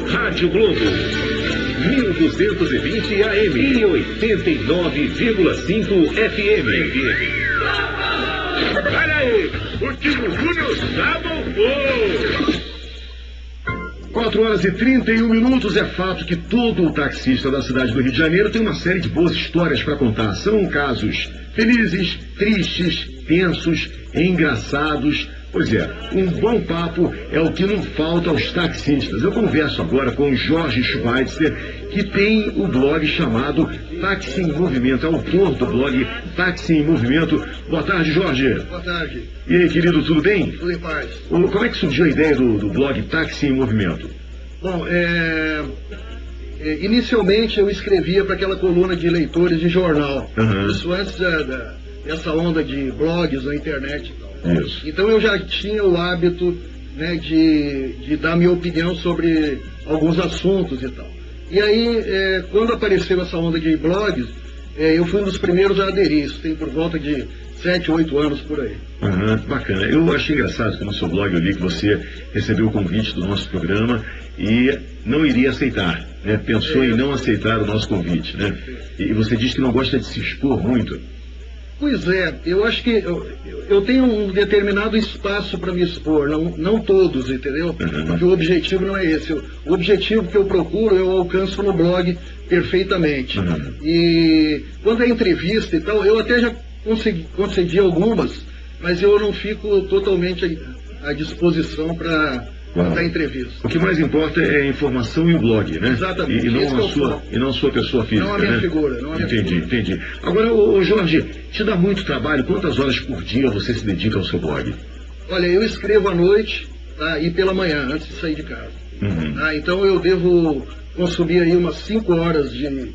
Rádio Globo, 1220 AM e 89,5 FM. Olha aí, o Timo Júnior já voltou. 4h31. É fato que todo taxista da cidade do Rio de Janeiro tem uma série de boas histórias para contar. São casos felizes, tristes, tensos, engraçados. Pois é, um bom papo é o que não falta aos taxistas. Eu converso agora com o Jorge Schweitzer, que tem o blog chamado Táxi em Movimento, é autor do blog Táxi em Movimento. Boa tarde, Jorge. Boa tarde. E aí, querido, tudo bem? Tudo em paz. Como é que surgiu a ideia do blog Táxi em Movimento? Bom, inicialmente eu escrevia para aquela coluna de leitores de jornal. Uhum. Isso antes dessa onda de blogs na internet e tal. Isso. Então eu já tinha o hábito, né, de dar minha opinião sobre alguns assuntos e tal. E aí, quando apareceu essa onda de blogs, eu fui um dos primeiros a aderir. Isso tem por volta de 7, 8 anos por aí. Uhum, bacana. Eu achei engraçado que no seu blog eu li que você recebeu o convite do nosso programa e não iria aceitar, né? Pensou em não aceitar o nosso convite, né? E você diz que não gosta de se expor muito. Pois é, eu acho que eu tenho um determinado espaço para me expor, não todos, entendeu? Uhum. Porque o objetivo não é esse. O objetivo que eu procuro, eu alcanço no blog perfeitamente. Uhum. E quando é entrevista e tal, eu até já concedi algumas, mas eu não fico totalmente à disposição para dar entrevista. O que mais importa é a informação e o blog, né? Exatamente. E não a sua pessoa física, não a minha né? figura. Entendi. Agora, Jorge, te dá muito trabalho? Quantas horas por dia você se dedica ao seu blog? Olha, eu escrevo à noite, tá, e pela manhã, antes de sair de casa. Uhum. Tá, então eu devo consumir aí umas 5 horas de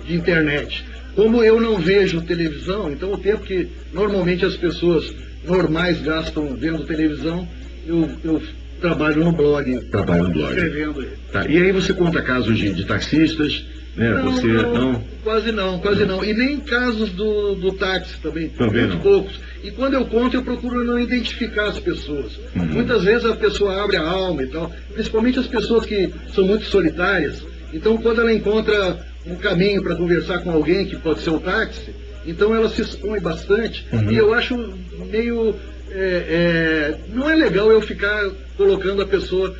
internet. Como eu não vejo televisão, então o tempo que normalmente as pessoas normais gastam vendo televisão, eu trabalho no blog. Escrevendo aí. Tá. E aí você conta casos de taxistas, né? Quase não. E nem casos do táxi também. Também muito não. poucos. E quando eu conto, eu procuro não identificar as pessoas. Uhum. Muitas vezes a pessoa abre a alma e tal, principalmente as pessoas que são muito solitárias. Então, quando ela encontra um caminho para conversar com alguém, que pode ser o táxi, então ela se expõe bastante. Uhum. E eu acho meio... não é legal eu ficar colocando a pessoa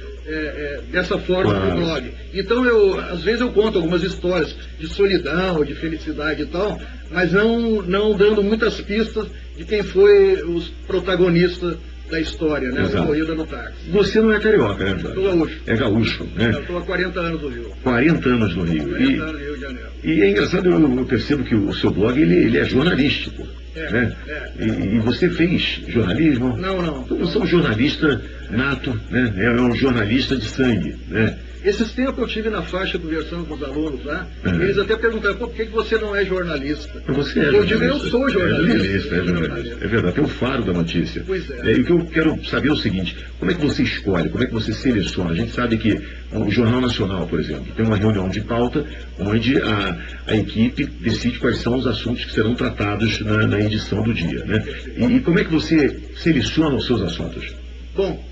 dessa forma no blog. Então, às vezes eu conto algumas histórias de solidão, de felicidade e tal, mas não dando muitas pistas de quem foi os protagonistas da história, né? Da corrida no táxi. Você não é carioca, né? Sou gaúcho. É gaúcho, né? Eu estou há 40 anos no Rio. 40 anos no Rio. 40 anos no Rio de Janeiro. E é engraçado, eu percebo que o seu blog, ele é jornalístico. Né? E você fez jornalismo? Não. Você é um jornalista nato, né? É um jornalista de sangue, né? Esses tempos eu estive na faixa conversando com os alunos lá, eles até perguntaram, por que você não é jornalista? Você é eu jornalista. digo, eu sou jornalista. É jornalista. É verdade, tem o faro da notícia. Pois é. E o que eu quero saber é o seguinte, como é que você escolhe, como é que você seleciona? A gente sabe que o Jornal Nacional, por exemplo, tem uma reunião de pauta onde a equipe decide quais são os assuntos que serão tratados na edição do dia, né? E como é que você seleciona os seus assuntos? Bom,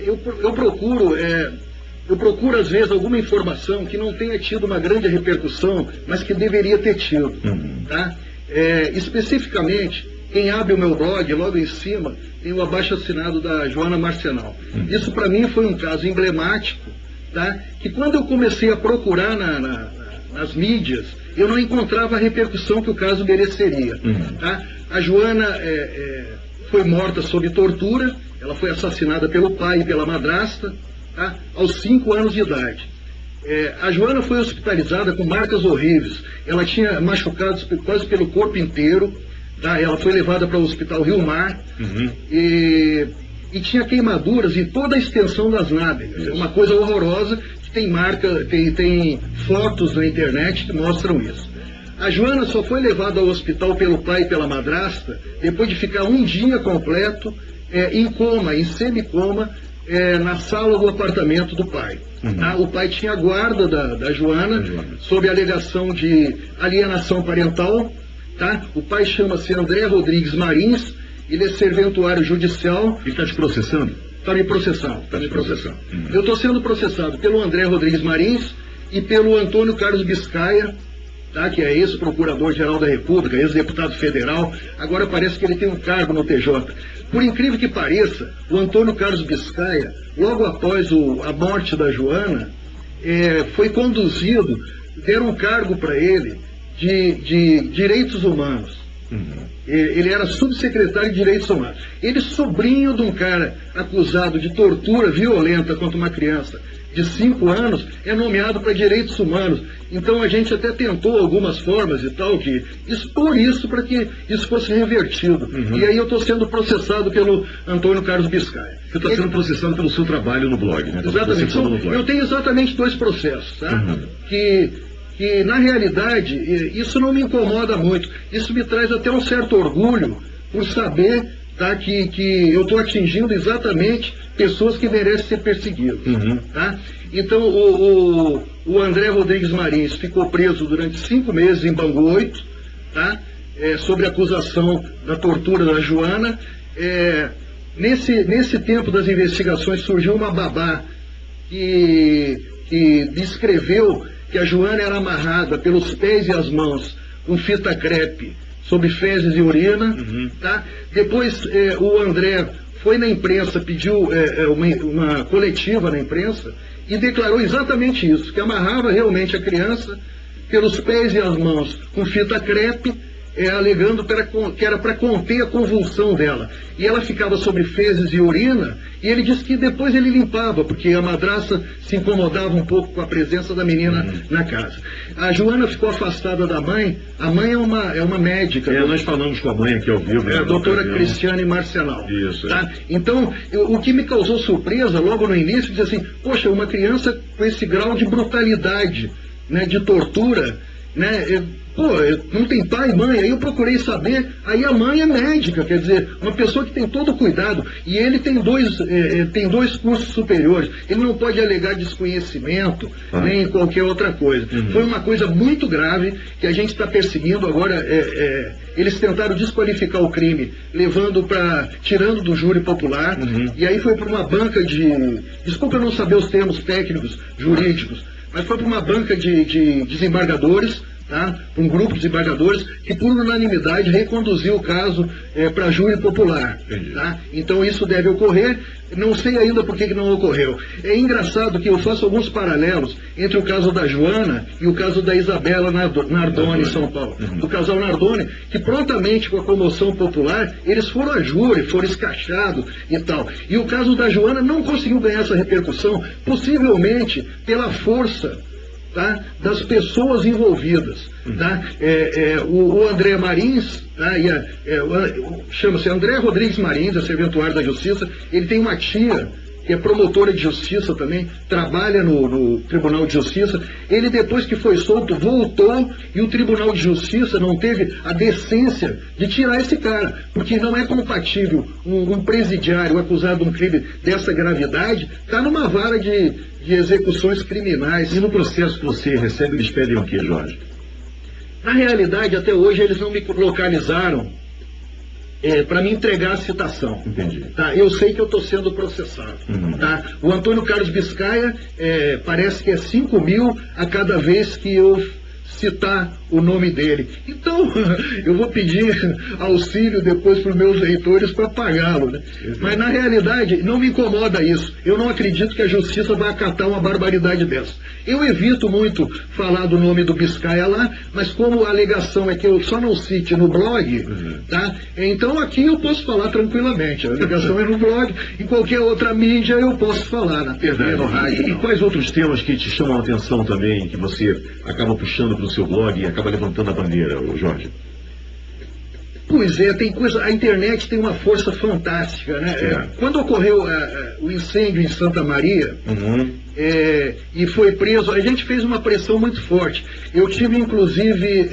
eu procuro, às vezes, alguma informação que não tenha tido uma grande repercussão, mas que deveria ter tido. Uhum. Tá? Especificamente, quem abre o meu blog, logo em cima, tem o abaixo-assinado da Joana Marcenal. Uhum. Isso, para mim, foi um caso emblemático, tá? Que quando eu comecei a procurar nas mídias, eu não encontrava a repercussão que o caso mereceria. Uhum. Tá? A Joana foi morta sob tortura, ela foi assassinada pelo pai e pela madrasta, tá? Aos 5 anos de idade. A Joana foi hospitalizada com marcas horríveis. Ela tinha machucados quase pelo corpo inteiro. Tá? Ela foi levada para o Hospital Rio Mar. Uhum. E tinha queimaduras em toda a extensão das nádegas. É uma coisa horrorosa, que tem fotos na internet que mostram isso. A Joana só foi levada ao hospital pelo pai e pela madrasta depois de ficar um dia completo em coma, em semicoma, na sala do apartamento do pai. Uhum. Tá? O pai tinha guarda da Joana, sob alegação de alienação parental. Tá? O pai chama-se André Rodrigues Marins, ele é serventuário judicial. Ele está te processando? Está me processando. Está me processando. Eu estou sendo processado pelo André Rodrigues Marins e pelo Antônio Carlos Biscaia, tá, que é ex-procurador-geral da República, ex-deputado federal, agora parece que ele tem um cargo no TJ. Por incrível que pareça, o Antônio Carlos Biscaia, logo após a morte da Joana, foi conduzido, deram um cargo para ele de direitos humanos. Ele era subsecretário de Direitos Humanos. Ele, sobrinho de um cara acusado de tortura violenta contra uma criança de 5 anos, é nomeado para Direitos Humanos. Então a gente até tentou algumas formas e tal, que expor isso para que isso fosse revertido. E aí eu estou sendo processado pelo Antônio Carlos Biscaia. Você está sendo processado pelo seu trabalho no blog, né? Exatamente. Eu tenho exatamente 2 processos, tá? Que na realidade, isso não me incomoda muito. Isso me traz até um certo orgulho por saber, tá, que eu estou atingindo exatamente pessoas que merecem ser perseguidas. Tá? Então, o André Rodrigues Marins ficou preso durante 5 meses em Bangu 8, tá? Sobre acusação da tortura da Joana. Nesse tempo das investigações surgiu uma babá que descreveu que a Joana era amarrada pelos pés e as mãos com fita crepe sob fezes e urina, tá? Depois o André foi na imprensa, pediu uma coletiva na imprensa e declarou exatamente isso, que amarrava realmente a criança pelos pés e as mãos com fita crepe, alegando que era para conter a convulsão dela. E ela ficava sobre fezes e urina, e ele disse que depois ele limpava, porque a madraça se incomodava um pouco com a presença da menina na casa. A Joana ficou afastada da mãe. A mãe é uma médica. Nós falamos com a mãe aqui ao vivo. A doutora Cristiane Marcenal. Isso. Tá? Então, o que me causou surpresa logo no início, dizer assim, poxa, uma criança com esse grau de brutalidade, né, de tortura, né? Não tem pai e mãe. Aí eu procurei saber, aí a mãe é médica, quer dizer, uma pessoa que tem todo o cuidado, e ele tem dois cursos superiores, ele não pode alegar desconhecimento, nem qualquer outra coisa. Foi uma coisa muito grave que a gente está perseguindo agora. Eles tentaram desqualificar o crime, tirando do júri popular, e aí foi para uma banca desculpa eu não saber os termos técnicos, jurídicos, mas foi para uma banca de desembargadores, tá? Um grupo de desembargadores que, por unanimidade, reconduziu o caso para júri popular. Tá? Então isso deve ocorrer. Não sei ainda por que não ocorreu. É engraçado que eu faço alguns paralelos entre o caso da Joana e o caso da Isabela Nardoni, em São Paulo. Do casal Nardoni, que prontamente, com a comoção popular, eles foram a júri, foram escachados e tal. E o caso da Joana não conseguiu ganhar essa repercussão, possivelmente pela força, tá, das pessoas envolvidas. Tá? O André Marins, tá, chama-se André Rodrigues Marins, é serventuário da Justiça. Ele tem uma tia que é promotora de justiça também, trabalha no Tribunal de Justiça. Ele, depois que foi solto, voltou, e o Tribunal de Justiça não teve a decência de tirar esse cara, porque não é compatível um presidiário acusado de um crime dessa gravidade estar numa vara de execuções criminais. E no processo que você recebe, eles pedem o quê, Jorge? Na realidade, até hoje, eles não me localizaram para me entregar a citação. Entendi. Tá? Eu sei que eu estou sendo processado. Tá? O Antônio Carlos Biscaia, parece que é 5 mil a cada vez que eu citar o nome dele. Então, eu vou pedir auxílio depois para os meus leitores para pagá-lo. Né? Mas, na realidade, não me incomoda isso. Eu não acredito que a justiça vai acatar uma barbaridade dessa. Eu evito muito falar do nome do Biscaia lá, mas como a alegação é que eu só não cite no blog, tá? Então aqui eu posso falar tranquilamente. A alegação é no blog, em qualquer outra mídia eu posso falar, na TV, no rádio. E quais outros temas que te chamam a atenção também, que você acaba puxando para o seu blog e acaba levantando a bandeira, Jorge? Pois é, tem coisa, a internet tem uma força fantástica, né? Quando ocorreu o incêndio em Santa Maria, e foi preso, a gente fez uma pressão muito forte. Eu tive, inclusive,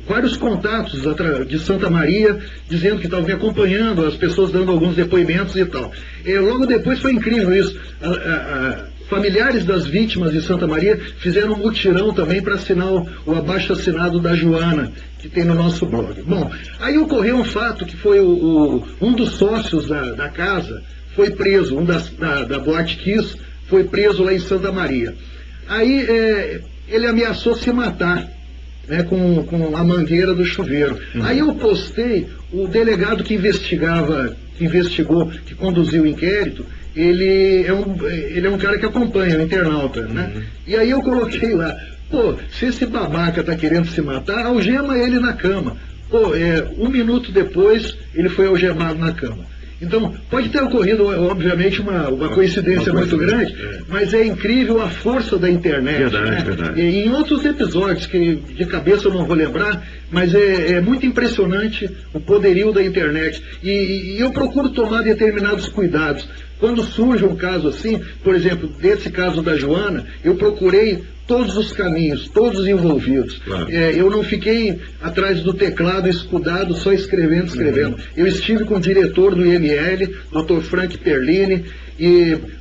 vários contatos de Santa Maria, dizendo que estavam me acompanhando, as pessoas dando alguns depoimentos e tal. Logo depois foi incrível isso. Familiares das vítimas de Santa Maria fizeram um mutirão também para assinar o abaixo-assinado da Joana, que tem no nosso blog. Bom, aí ocorreu um fato que foi um dos sócios da casa foi preso, da Boate Kiss, foi preso lá em Santa Maria. Aí ele ameaçou se matar, né, com a mangueira do chuveiro. Aí eu postei, o delegado que investigou, que conduziu o inquérito, ele é um cara que acompanha o internauta, né? E aí eu coloquei lá, pô, se esse babaca tá querendo se matar, algema ele na cama. Pô, 1 minuto depois, ele foi algemado na cama. Então, pode ter ocorrido, obviamente, uma coincidência muito grande, mas é incrível a força da internet. Verdade, né? verdade. E em outros episódios, que de cabeça eu não vou lembrar, mas é muito impressionante o poderio da internet. E eu procuro tomar determinados cuidados. Quando surge um caso assim, por exemplo, desse caso da Joana, eu procurei todos os caminhos, todos os envolvidos. Claro. Eu não fiquei atrás do teclado escudado, só escrevendo. Eu estive com o diretor do IML, Dr. Frank Perlini,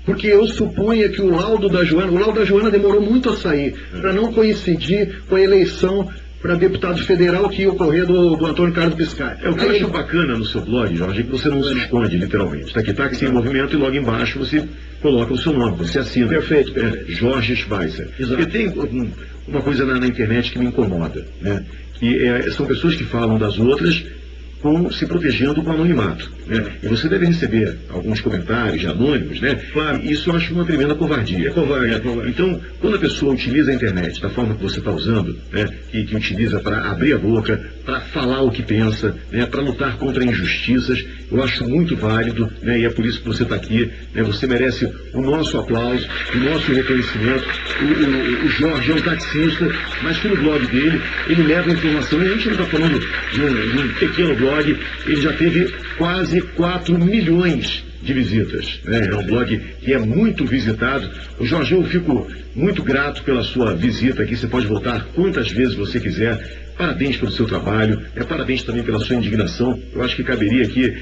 porque eu supunha que o laudo da Joana demorou muito a sair, para não coincidir com a eleição para deputado federal que ia ocorrer do Antônio Carlos Biscay. O que eu acho bacana no seu blog, Jorge, é que você não se esconde, literalmente. Está aqui, táxi em movimento, e logo embaixo você coloca o seu nome, você assina. Perfeito. Jorge Schweitzer. Exato. Porque tem uma coisa na internet que me incomoda, né? Que são pessoas que falam das outras se protegendo com anonimato, né? E você deve receber alguns comentários anônimos, né? Claro. E isso eu acho uma tremenda covardia. É covarde. Então, quando a pessoa utiliza a internet da forma que você está usando, né? Que utiliza para abrir a boca, para falar o que pensa, né? Para lutar contra injustiças, eu acho muito válido, né? E é por isso que você está aqui, né? Você merece o nosso aplauso, o nosso reconhecimento. O Jorge é um taxista, mas que no blog dele, ele leva informação, e a gente não está falando de um pequeno blog. Ele já teve quase 4 milhões de visitas, né? É um blog que é muito visitado. O Jorge, eu fico muito grato pela sua visita aqui. Você pode voltar quantas vezes você quiser. Parabéns pelo seu trabalho, parabéns também pela sua indignação. Eu acho que caberia aqui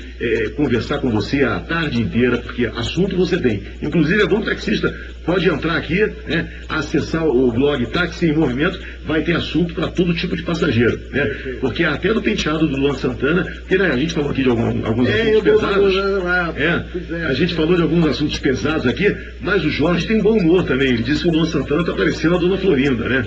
conversar com você a tarde inteira, porque assunto você tem. Inclusive, é bom taxista, pode entrar aqui, né, acessar o blog Táxi em Movimento, vai ter assunto para todo tipo de passageiro, né? Porque até do penteado do Luan Santana, porque, né, a gente falou aqui de alguns assuntos pesados. A gente falou de alguns assuntos pesados aqui, mas o Jorge tem bom humor também. Ele disse que o Luan Santana está parecendo a Dona Florinda, né?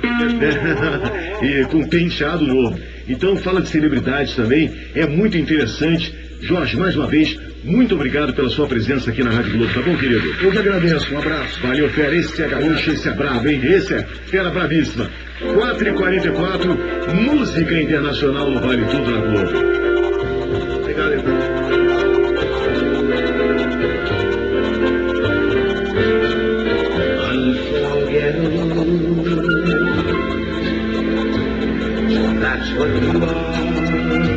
E com penteado novo. Então, fala de celebridades também, é muito interessante. Jorge, mais uma vez, muito obrigado pela sua presença aqui na Rádio Globo, tá bom, querido? Eu que agradeço, um abraço. Valeu, fera, esse é gaúcho, esse é bravo, hein? Esse é fera bravíssima. 4h44, música internacional no Vale Tudo na Globo. Obrigado, irmão. That's what you are.